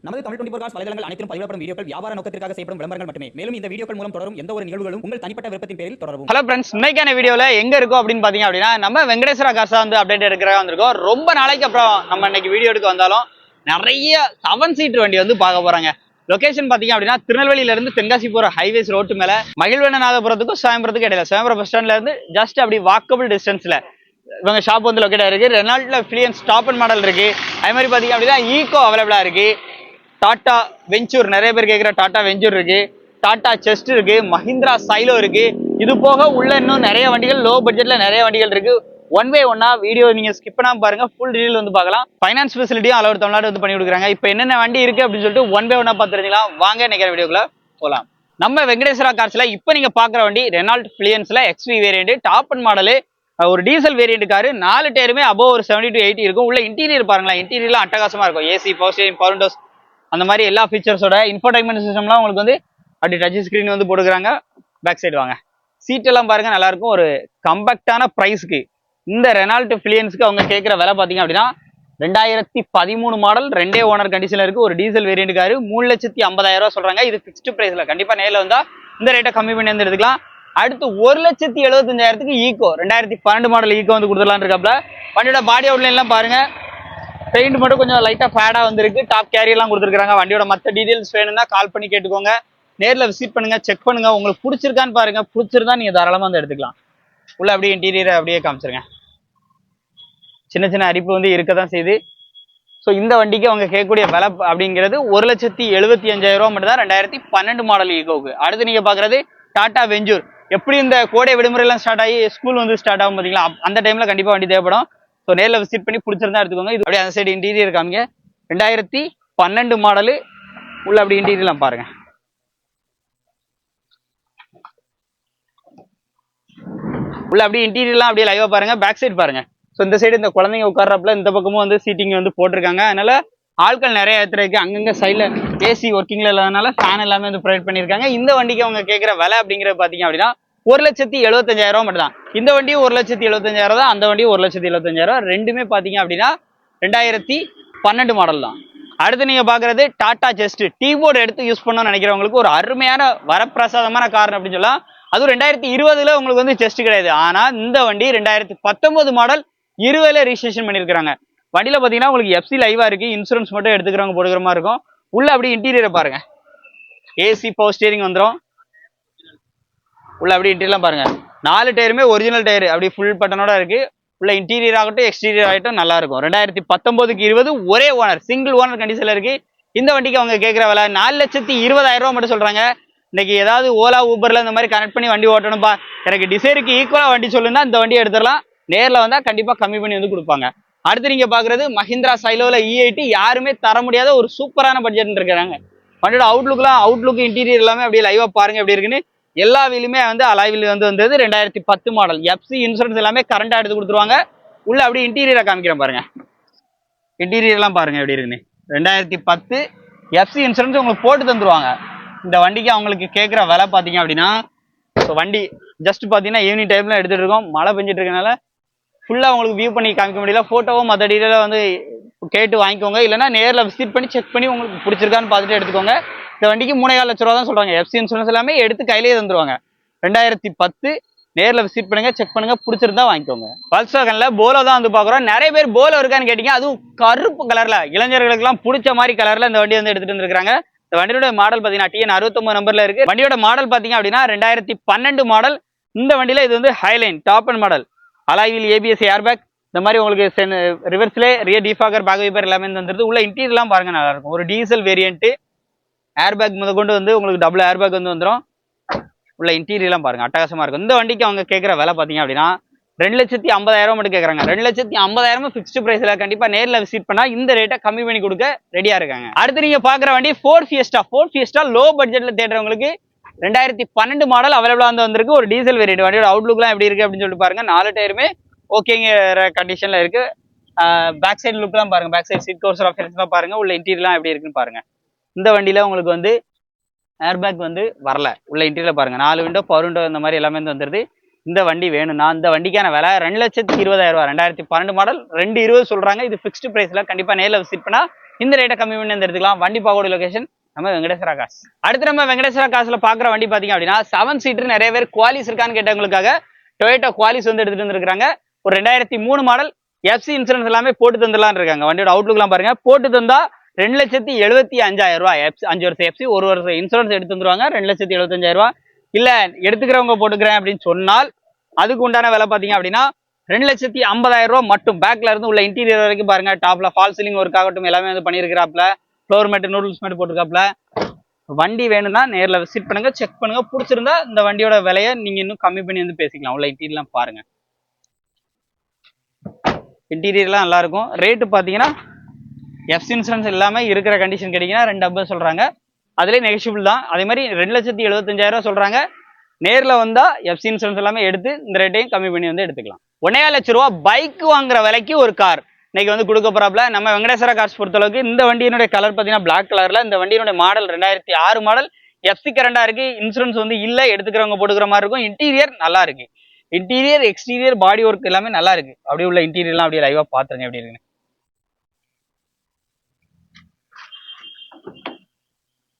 நமது தமிழ் 24 காஸ் வலைதளங்கள் அனைத்தும் பதிவிடப்படும் வீடியோக்கள் வியாபார நோக்கத்திற்காக செய்யப்படும் விளம்பரங்கள் மட்டுமே. மேலும் இந்த வீடியோக்கள் மூலம் தொடரும் எந்த ஒரு நிகழ்வுகளும் உங்கள் தனிப்பட்ட விருப்பத்தின் பேரில் தொடரவும். ஹலோ ஃப்ரெண்ட்ஸ், இன்னைக்கான வீடியோல எங்க இருக்கோம் அப்படின்னு பாத்தீங்க அப்படின்னா நம்ம வெங்கடேஸ்வரா காசா வந்து அப்டேட் எடுக்கிறதா வந்திருக்கோம். ரொம்ப நாளைக்கு அப்புறம் நம்ம இன்னைக்கு வீடியோ எடுக்க வந்தாலும் நிறைய 7 சீட்டர் வண்டி வந்து பார்க்க போறாங்க. லொகேஷன் பாத்தீங்க அப்படின்னா திருநெல்வேலியில இருந்து தென்காசி போற ஹைவேஸ் ரோட்டு மேல மகிழ்வண்ணநாதபுரத்துக்கும் சுயம்பரத்துக்கும் இடையில சுயம்பரம் பஸ் ஸ்டாண்ட்ல இருந்து ஜஸ்ட் அப்படி வாக்கபிள் டிஸ்டன்ஸ்ல இவங்க ஷாப் வந்து லொக்கேட் ஆயிருக்கு. ரெனால்ட்ல ஃபிலியன்ஸ் டாப் அண்ட் மாடல் இருக்கு. அதே மாதிரி பாத்தீங்க அப்படின்னா ஈகோ அவைலபிளா இருக்கு. டாடா வெஞ்சூர், நிறைய பேர் கேட்குற டாடா வெஞ்சூர் இருக்கு, டாடா செஸ்ட் இருக்கு, மஹிந்திரா சைலோ இருக்கு. இது போக உள்ள இன்னும் நிறைய வண்டிகள் லோ பட்ஜெட்ல நிறைய வண்டிகள் இருக்கு. ஒன் பை ஒன்னா வீடியோ நீங்க ஸ்கிப் பண்ணாம பாருங்க, ஃபுல் டீடைல் வந்து பார்க்கலாம். ஃபைனான்ஸ் ஃபெசிலிட்டியும் அளவு தமிழ்நாடு வந்து பண்ணி கொடுக்குறாங்க. இப்போ என்னென்ன வண்டி இருக்கு அப்படின்னு சொல்லிட்டு ஒன் பை ஒன்னா பார்த்து தெரிஞ்சுக்கலாம். வாங்க நினைக்கிற வீடியோக்குள்ள போகலாம். நம்ம வெங்கடேஸ்வரா கார்ஸ்ல இப்போ நீங்க பாக்குற வண்டி ரெனால்ட் ஃபிலியன்ஸ்ல XV variant top end model, ஒரு டீசல் வேரியன்ட் காரு. 4 டயருமே அபோவ் ஒரு 70 to 80 இருக்கும். உள்ள இன்டீரியர் பாருங்களா, இன்டீரியர்லாம் அட்டகாசமா இருக்கும். AC, power steering, power Windows, அந்த மாதிரி எல்லா ஃபீச்சர்ஸோட இன்ஃபோடைன்மெண்ட் சிஸ்டம்லாம் உங்களுக்கு வந்து அப்படி டச் ஸ்கிரீன் வந்து போட்டுக்கிறாங்க. பேக் சைடு வாங்க, சீட் எல்லாம் பாருங்க, நல்லா இருக்கும். ஒரு கம்பேக்டான பிரைஸ்க்கு இந்த ரெனால்ட் ஃபிலியன்ஸ்க்கு அவங்க கேட்குற விலை பார்த்தீங்க அப்படின்னா 2013 மாடல், 2 ஓனர் கண்டிஷன்ல இருக்கு. ஒரு டீசல் வேரியன்ட் காரு 3,50,000 ரூபா சொல்றாங்க. இது ஃபிக்ஸ்டு பிரைஸ்ல, கண்டிப்பா நேரில் வந்தா இந்த ரேட்டை கம்மி பண்ணி வந்து எடுத்துக்கலாம். அடுத்து 1,75,000க்கு ஈகோ 2012 மாடல் ஈகோ வந்து கொடுத்துடலான்னு இருக்காப்ல. வண்டியோட பாடி அவுட்லைன்லாம் பாருங்க, பெயிண்ட் மட்டும் கொஞ்சம் லைட்டா ஃபேடா வந்துருக்கு. டாப் கேரியெல்லாம் கொடுத்துருக்காங்க. வண்டியோட மற்ற டீடைல்ஸ் வேணும்னா கால் பண்ணி கேட்டுக்கோங்க. நேரில் விசிட் பண்ணுங்க, செக் பண்ணுங்க. உங்களுக்கு பிடிச்சிருக்கான்னு பாருங்க. பிடிச்சிருந்தா நீங்க தாராளமா வந்து எடுத்துக்கலாம். உள்ள அப்படியே இன்டீரியரை அப்படியே காமிச்சிருங்க. சின்ன சின்ன அரிப்பு வந்து இருக்க தான் செய்யுது. ஸோ இந்த வண்டிக்கு அவங்க கேட்கக்கூடிய விலை அப்படிங்கிறது 1,75,000 ரூபா மட்டும் தான் 2012 மாடல் ஈகோவுக்கு. அடுத்து நீங்க பாக்குறது டாடா வெஞ்சூர். எப்படி இந்த கோடை விடுமுறையெல்லாம் ஸ்டார்ட் ஆகி ஸ்கூல் வந்து ஸ்டார்ட் ஆகும் பார்த்தீங்களா, அந்த டைம்ல கண்டிப்பா வண்டி தேவைப்படும். ஸோ நேரில் விசிட் பண்ணி பிடிச்சிருந்தா எடுத்துக்கோங்க. இது அப்படியே அந்த சைடு இன்டீரியர் காமிங்க. 2012 மாடலு. உள்ள அப்படி இன்டீரியர்லாம் பாருங்க. உள்ள அப்படியே இன்டீரியர்லாம் அப்படியே லைவா பாருங்க. பேக் சைடு பாருங்க. ஸோ இந்த சைடு இந்த குழந்தைங்க உட்கார்றப்பல இந்த பக்கமும் வந்து சீட்டிங் வந்து போட்டிருக்காங்க. அதனால ஆட்கள் நிறைய ஏற்றுறதுக்கு அங்கங்க சைடில் ஏசி ஒர்க்கிங்ல இல்லாதனால ஃபேன் எல்லாமே வந்து ப்ரொவைட் பண்ணியிருக்காங்க. இந்த வண்டிக்கு அவங்க கேட்குற விலை அப்படிங்கிறது பார்த்தீங்க அப்படின்னா 1,75,000 ரூபா மட்டும் தான். இந்த வண்டியும் 1,75,000 தான், அந்த வண்டியும் 1,75,000. ரெண்டுமே பார்த்தீங்க அப்படின்னா 2012 மாடல் தான். அடுத்து நீங்க பாக்குறது டாடா செஸ்ட். டீபோர்டு எடுத்து யூஸ் பண்ணணும்னு நினைக்கிறவங்களுக்கு ஒரு அருமையான வரப்பிரசாதமான கார் அப்படின்னு சொல்லலாம். அதுவும் 2020 உங்களுக்கு வந்து செஸ்ட் கிடையாது. ஆனா இந்த வண்டி 2019 மாடல் 20 ரிஜிஸ்ட்ரேஷன் பண்ணியிருக்காங்க. வண்டியில பாத்தீங்கன்னா உங்களுக்கு எஃப்சி லைவா இருக்கு. இன்சூரன்ஸ் மட்டும் எடுத்துக்கிறவங்க போடுக்கிற மாதிரி இருக்கும். உள்ள அப்படி இன்டீரியரை பாருங்க. ஏசி, பவர் ஸ்டீரிங் வந்துடும். உள்ள அப்படி இன்டீரியர்லாம் பாருங்க. 4 டயருமே ஒரிஜினல் டயர், அப்படி ஃபுல் பட்டனோட இருக்கு. உள்ள இன்டீரியர் ஆகட்டும் எக்ஸ்டீரியர் ஆகட்டும் நல்லா இருக்கும். 2019க்கு 20 ஒரே ஓனர், சிங்கிள் ஓனர் கண்டிஷன்ல இருக்கு. இந்த வண்டிக்கு அவங்க கேட்குற விலை 4,20,000 ரூபா மட்டும் சொல்றாங்க. இன்னைக்கு ஏதாவது ஓலா ஊபர்ல இந்த மாதிரி கனெக்ட் பண்ணி வண்டி ஓட்டணும்பா, எனக்கு டிசைருக்கு ஈக்குவலா வண்டி சொல்லுன்னா இந்த வண்டியை எடுத்துடலாம். நேரில் வந்தா கண்டிப்பா கம்மி பண்ணி வந்து கொடுப்பாங்க. அடுத்து நீங்க பாக்குறது மஹிந்திரா சைலோல E80. யாருமே தர முடியாத ஒரு சூப்பரான பட்ஜெட் இருக்கிறாங்க. வண்டியோட அவுட்லுக் இன்டீரியர் எல்லாமே அப்படியே லைவா பாருங்க எப்படி இருக்குன்னு. எல்லா வீலுமே வந்து அலாய்வில் வந்து வந்தது 2010 மாடல். எஃப்சி இன்சூரன்ஸ் எல்லாமே கரண்டா எடுத்து கொடுத்துருவாங்க. உள்ள அப்படியே இன்டீரியரை காமிக்கிறேன் பாருங்க. இன்டீரியர் எல்லாம் பாருங்க எப்படி இருக்குன்னு. 2010 எஃப்சி இன்சூரன்ஸ் உங்களுக்கு போட்டு தந்துருவாங்க. இந்த வண்டிக்கு அவங்களுக்கு கேட்குற விலை பார்த்தீங்க அப்படின்னா, ஸோ வண்டி ஜஸ்ட் பார்த்தீங்கன்னா ஈவினிங் டைம்ல எடுத்துட்டு இருக்கோம். மழை பெஞ்சிட்டு இருக்கனால ஃபுல்லாக உங்களுக்கு வியூ பண்ணி காமிக்க முடியல. ஃபோட்டோவும் மற்ற டீட்டெயிலாக வந்து கேட்டு வாங்கிக்கோங்க. இல்லைன்னா நேரில் விசிட் பண்ணி செக் பண்ணி உங்களுக்கு பிடிச்சிருக்கான்னு பார்த்துட்டு எடுத்துக்கோங்க. இந்த வண்டிக்கு 3,4 லட்ச ரூபா தான் சொல்றாங்க. எஃப்சி இன்சூரன்ஸ் எல்லாமே எடுத்து கையிலேயே தந்துருவாங்க. 2010 நேரில் விசிட் பண்ணுங்க, செக் பண்ணுங்க, பிடிச்சிருந்தா வாங்கிக்கோங்க. Volkswagenல போலோ தான் வந்து பார்க்குறோம். நிறைய பேர் போலோ இருக்கான்னு கேட்டீங்க. அதுவும் கருப்பு கலர்ல, இளைஞர்களுக்கெல்லாம் பிடிச்ச மாதிரி கலர்ல இந்த வண்டி வந்து எடுத்துட்டு வந்துருக்காங்க. இந்த வண்டியோட மாடல் பார்த்தீங்கன்னா TN 69 நம்பர்ல இருக்கு. வண்டியோட மாடல் பார்த்தீங்க அப்படின்னா 2012 மாடல். இந்த வண்டியில இது வந்து highline top end model. Alloy wheel ABS airbag, இந்த மாதிரி உங்களுக்கு ரிவர்ஸ்ல ரியர் டிஃபாகர், பேக் வைப்பர் எல்லாமே வந்துருது. உள்ள இன்டீரியர்லாம் பாருங்க நல்லா இருக்கும். ஒரு டீசல் வேரியன்ட். ஏர்பேக் முத கொண்டு வந்து உங்களுக்கு டபுள் ஏர்பேக் வந்து வந்துடும். உள்ள இன்டீரியர்லாம் பாருங்க அட்டகாசமா இருக்கும். இந்த வண்டிக்கு அவங்க கேட்குற விலை பார்த்தீங்க அப்படின்னா 2,50,000 மட்டும் கேட்குறாங்க. 2,50,000 ஃபிக்ஸ்டு பிரைஸ்ல. கண்டிப்பா நேரில் விசிட் பண்ணா இந்த ரேட்டை கம்மி பண்ணி கொடுக்க ரெடியா இருக்காங்க. அடுத்து நீங்க பாக்குற வண்டி ஃபோர்ட் ஃபியஸ்டா. லோ பட்ஜெட்ல தேடுறவங்களுக்கு 2012 மாடல் அவைலபிளா வந்து வந்திருக்கு. ஒரு டீசல் வேரியன்ட். வண்டியோட அவுட்லுக்லாம் எப்படி இருக்கு அப்படின்னு சொல்லிட்டு பாருங்க. 4 டயருமே ஓகேங்கிற கண்டிஷன்ல இருக்கு. பேக் சைடு லுக்லாம் பாருங்க. பேக் சைடு சீட் கவர்ஸ் ஆப்ஷன்ஸ்லாம் பாருங்க. உள்ள இன்டீரியர்லாம் எப்படி இருக்குன்னு பாருங்க. இந்த வண்டியில உங்களுக்கு வந்து ஏர்பேக் வந்து வரல. உள்ள இன்டீரியர் பாருங்க. 4 விண்டோ, பவர் விண்டோ இந்த மாதிரி எல்லாமே வந்து வந்துருது. இந்த வண்டி வேணும்னா இந்த வண்டிக்கான விலை 2,20,000 ரூபா. 2012 மாடல் 2,20 சொல்றாங்க. இது ஃபிக்ஸ்டு பிரைஸ்ல. கண்டிப்பா நேரில் விசிட் பண்ணா இந்த ரேட்டை கம்மி பண்ணி வந்து எடுத்துக்கலாம். வண்டி பார்க்கக்கூடிய லொகேஷன் நம்ம வெங்கடேஸ்வரா கார்ஸ். அடுத்து நம்ம வெங்கடேஸ்வரா கார்ஸ்ல பாக்குற வண்டி பாத்தீங்க அப்படின்னா 7 சீட்டர். நிறைய பேர் குவாலிஸ் இருக்கான்னு கேட்டவங்களுக்காக டொயோட்டா குவாலிஸ் வந்து எடுத்துட்டு வந்துருக்காங்க. ஒரு 2003 மாடல் எஃப்சி இன்சூரன்ஸ் எல்லாமே போட்டு தந்துடலாம் இருக்காங்க. வண்டியோட அவுட்லுக் எல்லாம் பாருங்க. போட்டு தந்தா 2,75,000 ரூபாய். 5 வருஷம் எஃப்சி 1 வருஷம் இன்சூரன்ஸ் எடுத்து வந்துருவாங்க. 2,75,000 ரூபாய். இல்ல எடுத்துக்கிறவங்க போட்டுக்கிறேன் அப்படின்னு சொன்னால் அதுக்கு உண்டான விலை பாத்தீங்க அப்படின்னா 2,50,000 ரூபாய் மட்டும். பேக்ல இருந்து உள்ள இன்டீரியர் வரைக்கும் பாருங்க. டாப்ல ஃபால் சீலிங் ஒர்க் ஆகட்டும் எல்லாமே வந்து பண்ணிருக்கிறாப்ல. ஃப்ளோர் மேட் நூடுல்ஸ் மேட் போட்டிருக்காப்ல. வண்டி வேணும்னா நேர்ல விசிட் பண்ணுங்க, செக் பண்ணுங்க. பிடிச்சிருந்தா இந்த வண்டியோட விலையை நீங்க இன்னும் கம்மி பண்ணி வந்து பேசிக்கலாம். உள்ள இன்டீரியர்லாம் பாருங்க. இன்டீரியர்லாம் நல்லா இருக்கும். ரேட்டு பாத்தீங்கன்னா எஃப்சி இன்சூரன்ஸ் எல்லாமே இருக்கிற கண்டிஷன் கிடைக்குன்னா 2,50,000 சொல்றாங்க. அதுலேயே நெகஷியபிள் தான். அதே மாதிரி 2,75,000 சொல்றாங்க. நேர்ல வந்தா எஃப்சி இன்சூரன்ஸ் எல்லாமே எடுத்து இந்த ரேட்டையும் கம்மி பண்ணி வந்து எடுத்துக்கலாம். 1,5 லட்ச ரூபா பைக் வாங்குற விலைக்கு ஒரு கார் இன்னைக்கு வந்து கொடுக்க போறாப்ல. நம்ம வெங்கடேஸ்வரா கார்ஸ் பொறுத்தளவுக்கு இந்த வண்டியினுடைய கலர் பாத்தீங்கன்னா பிளாக் கலர்ல. இந்த வண்டியினுடைய மாடல் 2006 மாடல். எஃப்சி கரண்டா இருக்கு. இன்சூரன்ஸ் வந்து இல்ல, எடுத்துக்கிறவங்க போட்டுக்கிற மாதிரி இருக்கும். இன்டீரியர் நல்லா இருக்கு. இன்டீரியர் எக்ஸ்டீரியர் பாடி ஒர்க் எல்லாமே நல்லா இருக்கு. அப்படியே உள்ள இன்டீரியர்லாம் அப்படியே லைவா பாத்துருங்க எப்படி இருக்குன்னு.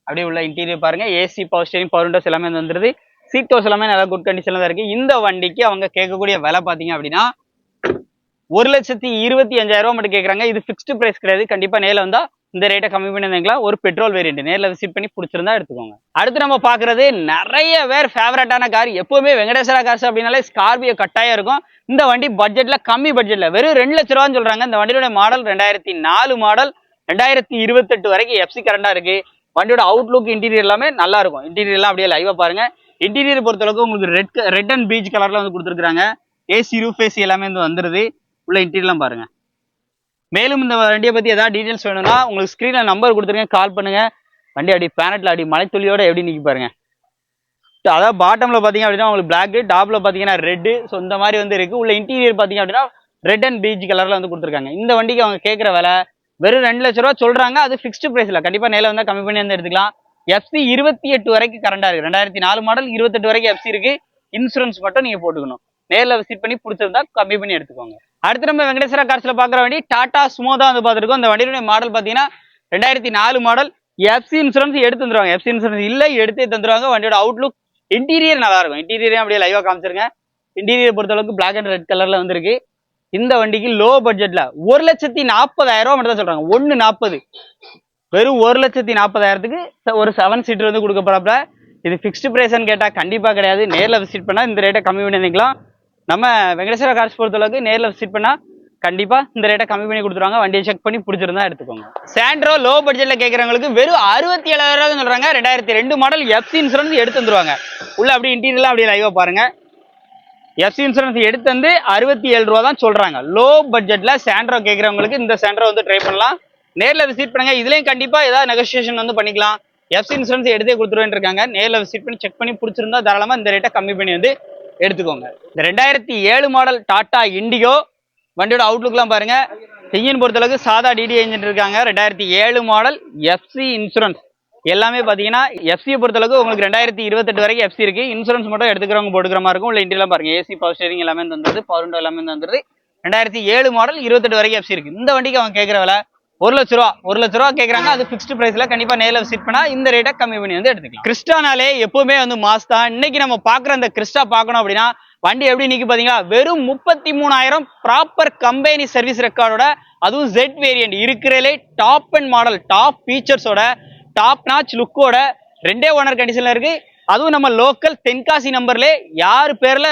அப்படியே உள்ள இன்டீரியர் பாருங்க. AC, power steering, power Windows எல்லாமே வந்துருது. சீட் கவர்ஸ் எல்லாமே நல்லா குட் கண்டிஷன்ல தான் இருக்கு. இந்த வண்டிக்கு அவங்க கேட்கக்கூடிய விலை பாத்தீங்க அப்படின்னா 1,25,000 ரூபாய் மட்டும் கேட்கறாங்க. இது பிக்ஸ்டு பிரைஸ் கிடையாது. கண்டிப்பா நேரில் வந்தா இந்த ரேட்டை கம்மி பண்ணி ஒரு பெட்ரோல் வேரியன்ட் நேரில் விசிட் பண்ணி பிடிச்சிருந்தா எடுத்துக்கோங்க. அடுத்து நம்ம பாக்குறது நிறைய பேர் ஃபேவரட்டான கார். எப்பவுமே வெங்கடேஸ்வரா கார்ஸ் அப்படின்னாலே ஸ்கார்பியோ கட்டாயம் இருக்கும். இந்த வண்டி பட்ஜெட்ல கம்மி பட்ஜெட்ல வெறும் 2 லட்ச ரூபான்னு சொல்றாங்க. இந்த வண்டியோட மாடல் 2004 மாடல். 2028 வரைக்கும் எஃப்சி கரண்டா இருக்கு. வண்டியோட அவுட்லுக் இன்டீரியர் எல்லாமே நல்லா இருக்கும். இன்டீரியர் எல்லாம் அப்படியே லைவா பாருங்க. இன்டீரியர் பொறுத்தளவுக்கு உங்களுக்கு ரெட் அண்ட் பீச் கலர்ல வந்து கொடுத்துருக்காங்க. ஏசி, ரூஃப் ஏசி எல்லாமே வந்து வந்துருது. உள்ள இன்டீரியர்லாம் பாருங்க. மேலும் இந்த வண்டியை பத்தி ஏதாவது டீடைல்ஸ் வேணும்னா உங்களுக்கு ஸ்கிரீன்ல நம்பர் கொடுத்துருங்க, கால் பண்ணுங்க. வண்டி அப்படி பேனட்ல அப்படி மலைத்துளியோட எப்படி நிக்கி பாருங்க. அதாவது பாட்டம்ல பாத்தீங்க அப்படின்னா உங்களுக்கு பிளாக், டாப்ல பாத்தீங்கன்னா ரெட். ஸோ இந்த மாதிரி வந்து இருக்கு. உள்ள இன்டீரியர் பாத்தீங்க அப்படின்னா ரெட் அண்ட் பீச் கலர்ல வந்து கொடுத்துருக்காங்க. இந்த வண்டிக்கு அவங்க கேட்கிற விலை வெறும் 2 லட்ச ரூபா சொல்றாங்க. அது பிக்ஸ்டு பிரைஸ்ல. கண்டிப்பா நேரில் வந்தா கம்மி பண்ணி வந்து எடுத்துக்கலாம். எஃப்சி 28 வரைக்கும் கரண்டா இருக்கு. 2004 மாடல் 28 வரைக்கும் எஃப்சி இருக்கு. இன்சூரன்ஸ் மட்டும் நீங்க போட்டுக்கணும். நேரில் விசிட் பண்ணி பிடிச்சிருந்தா கம்மி பண்ணி எடுத்துக்கோங்க. அடுத்து நம்ம வெங்கடேஸ்வரா கார்ஸ்ல பாக்குற வண்டி டாடா சுமோ தான் வந்து பார்த்துருக்கோம். இந்த வண்டியுடைய மாடல் பாத்தீங்கன்னா 2004 மாடல். எஃப்சி இன்சூரன்ஸ் எடுத்து தந்துருவாங்க. எஃப்சி இன்சூரன்ஸ் இல்ல எடுத்து தந்துருவாங்க. வண்டியோட அவுட்லுக் இன்டீரியர் நல்லா இருக்கும். இன்டீரியர் அப்படியே லைவா காமிச்சிருங்க. இன்டீரியர் பொறுத்தளவுக்கு பிளாக் அண்ட் ரெட் கலர்ல வந்துருக்கு. இந்த வண்டிக்கு லோ பட்ஜெட்ல 1,40,000 ரூபாய் மட்டும் தான் சொல்றாங்க. 1,40,000 வெறும் 1,40,000க்கு ஒரு 7 சீட்டர் வந்து கொடுக்க போறாப்ல. இது பிக்ஸ்டு பிரைஸ்ன்னு கேட்டா கண்டிப்பா கிடையாது. நேரில் விசிட் பண்ணா இந்த ரேட்டை கம்மி பண்ணி நினைக்கலாம். நம்ம வெங்கடேஸ்வரா கார்ஸ் பொறுத்தளவுக்கு நேரில் விசிட் பண்ணா கண்டிப்பா இந்த ரேட்டை கம்மி பண்ணி கொடுத்துருவாங்க. வண்டியை செக் பண்ணி பிடிச்சிருந்தா எடுத்துக்கோங்க. சாண்ட்ரோ லோ பட்ஜெட்ல கேட்கறவங்களுக்கு வெறும் 67,000 சொல்றாங்க. 2002 மாடல் எஃப்சி இன்சூரன்ஸ் எடுத்து வந்துருவாங்க. உள்ள அப்படி இன்டீரியர்லாம் அப்படியே லைவா பாருங்க. எஃப்சி இன்சூரன்ஸ் எடுத்து வந்து 67 ரூபா தான் சொல்றாங்க. லோ பட்ஜெட்ல சாண்ட்ரோ கேட்கறவங்களுக்கு இந்த சாண்ட்ரோ வந்து ட்ரை பண்ணலாம். நேரில் விசிட் பண்ணுங்க. இதுலயும் கண்டிப்பா ஏதாவது நெகோசியேஷன் வந்து பண்ணிக்கலாம். எஃப்சி இன்சூரன்ஸ் எடுத்தே கொடுத்துருவேன் இருக்காங்க. நேரில் விசிட் பண்ணி செக் பண்ணி பிடிச்சிருந்தா தாராளமா இந்த ரேட்டை கம்மி பண்ணி வந்து எடுத்துக்கோங்க. இந்த 2007 மாடல் டாடா இண்டிகோ வண்டியோட அவுட்லுக்லாம் பாருங்க. இன்ஜின் பொறுத்தளவுக்கு சாதா டிடி இன்ஜின் இருக்காங்க. 2007 மாடல் எஃப்சி இன்சூரன்ஸ் எல்லாமே பாத்தீங்கன்னா எஃப்சியை பொறுத்தளவுக்கு உங்களுக்கு 2028 வரைக்கும் எஃப்சி இருக்கு. இன்சூரன்ஸ் மட்டும் எடுத்துக்கிறவங்க போட்டுக்கிற மாதிரி இருக்கும். உள்ள இன்டீரியர் பாருங்க. ஏசி, பவர் ஸ்டீரிங் எல்லாமே வந்துருது. பவர் விண்டோ எல்லாமே வந்துருது. 2007 மாடல் 28 வரைக்கும் எஃப்சி இருக்கு. இந்த வண்டிக்கு அவங்க கேட்கிற விலை 1 லட்ச ரூபா. 1 லட்ச ரூபா கேட்கறாங்க. அது பிக்ஸ்டு பிரைஸ்ல. கண்டிப்பா நேரில் விசிட் பண்ணா இந்த ரேட்டை கம்மி பண்ணி வந்து எடுத்துக்கலாம். கிறிஸ்டானாலே எப்பவுமே வந்து மாஸ் தான். இன்னைக்கு நம்ம பாக்குற அந்த கிறிஸ்டா பார்க்கணும் அப்படின்னா வண்டி எப்படி நிக்கி பாத்தீங்களா? வெறும் 33,000 ப்ராப்பர் கம்பெனி சர்வீஸ் ரெக்கார்டோட, அதுவும் ஜெட் வேரியன்ட் இருக்கிறதுலே டாப் அண்ட் மாடல், டாப் ஃபீச்சர்ஸோட, டாப் நாச் லுக்கோட 2 ஓனர் கண்டிஷன்ல இருக்கு. அதுவும் நம்ம லோக்கல் தென்காசி நம்பர்ல யார் பேர்ல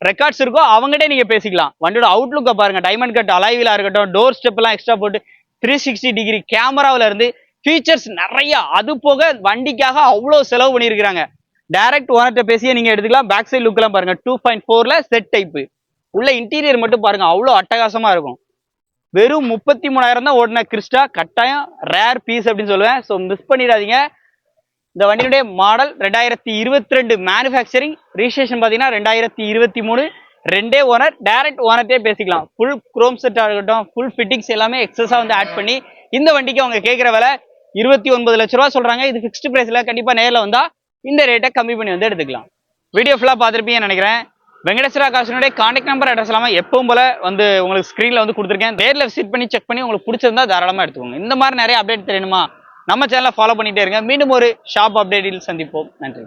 ரெக்கார்ட்ஸ் இருக்கோ அவங்ககிட்ட நீங்க பேசிக்கலாம். வண்டியோட அவுட்லுக்க பாருங்க. டைமண்ட் கட் அலாய்விலா இருக்கட்டும், டோர் ஸ்டெப் எல்லாம் எக்ஸ்ட்ரா போட்டு 360 டிகிரி கேமராவில இருந்து ஃபீச்சர்ஸ் நிறைய. அது போக வண்டிக்காக அவ்வளவு செலவு பண்ணியிருக்காங்க. டைரக்ட் ஓனர்கிட்ட பேசியே நீங்க எடுத்துக்கலாம். பேக் சைடு லுக் எல்லாம் பாருங்க. 2.4ல செட் டைப். உள்ள இன்டீரியர் மட்டும் பாருங்க. அவ்வளவு அட்டகாசமா இருக்கும். வெறும் 33,000 தான் ஓடின கிறிஸ்டா. கட்டாயம் ரேர் பீஸ் அப்படின்னு சொல்லுவேன். ஸோ மிஸ் பண்ணிடாதீங்க. இந்த வண்டியுடைய மாடல் 2022 மேனுஃபேக்சரிங். ரிஜிஸ்ட்ரேஷன் பாத்தீங்கன்னா 2023. 2 ஓனர். டைரக்ட் ஓனர்ட்டே பேசிக்கலாம். ஃபுல் குரோம் செட் ஆகட்டும், ஃபுல் ஃபிட்டிங்ஸ் எல்லாமே எக்ஸஸா வந்து ஆட் பண்ணி இந்த வண்டிக்கு அவங்க கேட்கிற விலை 29 லட்ச ரூபா சொல்றாங்க. இது பிக்ஸ்டு பிரைஸ்ல. கண்டிப்பா நேரில் வந்தா இந்த ரேட்டை கம்மி பண்ணி வந்து எடுத்துக்கலாம். வீடியோ ஃபுல்லா பார்த்துருப்பீங்கன்னு நினைக்கிறேன். வெங்கடேஸ்வரா கார்ஸினுடைய கான்டாக்ட் நம்பர் அட்ரஸ் இல்லாமல் எப்பவும் போல வந்து உங்களுக்கு ஸ்க்ரீனில் வந்து கொடுத்துருக்கேன். நேரில் விசிட் பண்ணி செக் பண்ணி உங்களுக்கு பிடிச்சிருந்தா தாராளமாக எடுத்துக்கோங்க. இந்த மாதிரி நிறைய அப்டேட் தெரியணுமா நம்ம சேனலை ஃபாலோ பண்ணிட்டே இருங்க. மீண்டும் ஒரு ஷாப் அப்டேட்டில் சந்திப்போம். நன்றி.